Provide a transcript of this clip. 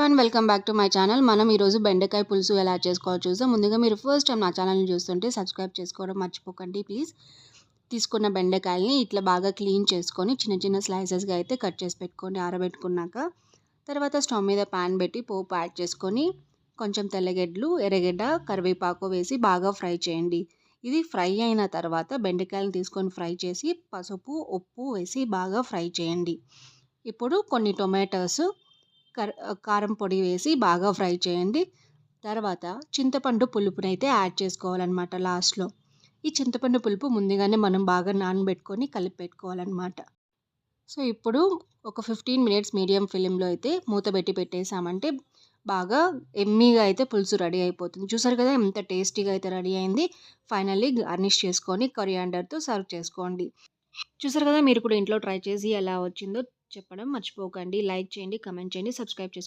And welcome back to my channel. మనం ఈరోజు బెండకాయ పులుసు ఎలా చేసుకోవాలో చూద్దాం. ముందుగా మీరు ఫస్ట్ టైం నా ఛానల్ని చూస్తుంటే సబ్స్క్రైబ్ చేసుకోవడం మర్చిపోకండి ప్లీజ్. తీసుకున్న బెండకాయల్ని ఇట్లా బాగా క్లీన్ చేసుకొని చిన్న చిన్న స్లైసెస్గా అయితే కట్ చేసి పెట్టుకొని ఆరబెట్టుకున్నాక తర్వాత స్టవ్ మీద ప్యాన్ పెట్టి పోపు యాడ్ చేసుకొని కొంచెం తెల్లగడ్డలు, ఎర్రగడ్డ, కరివేపాకు వేసి బాగా ఫ్రై చేయండి. ఇది ఫ్రై అయిన తర్వాత బెండకాయలను తీసుకొని ఫ్రై చేసి పసుపు, ఉప్పు వేసి బాగా ఫ్రై చేయండి. ఇప్పుడు కొన్ని టొమాటోస్, కారం పొడి వేసి బాగా ఫ్రై చేయండి. తర్వాత చింతపండు పులుపునైతే యాడ్ చేసుకోవాలన్నమాట లాస్ట్లో. ఈ చింతపండు పులుపు ముందుగానే మనం బాగా నానబెట్టుకొని కలిపి పెట్టుకోవాలన్నమాట. సో ఇప్పుడు ఒక 15 మినిట్స్ మీడియం ఫ్లేమ్లో అయితే మూత పెట్టి పెట్టేసామంటే బాగా ఎమ్మీగా అయితే పులుసు రెడీ అయిపోతుంది. చూసారు కదా ఎంత టేస్టీగా అయితే రెడీ అయింది. ఫైనల్లీ గార్నిష్ చేసుకొని కొరియాండర్తో సర్వ్ చేసుకోండి. చూసారు కదా, మీరు కూడా ఇంట్లో ట్రై చేసి ఎలా వచ్చిందో చెప్పడం మర్చిపోకండి. లైక్ చేయండి, కమెంట్ చేయండి, సబ్స్క్రైబ్ చేసుకోండి.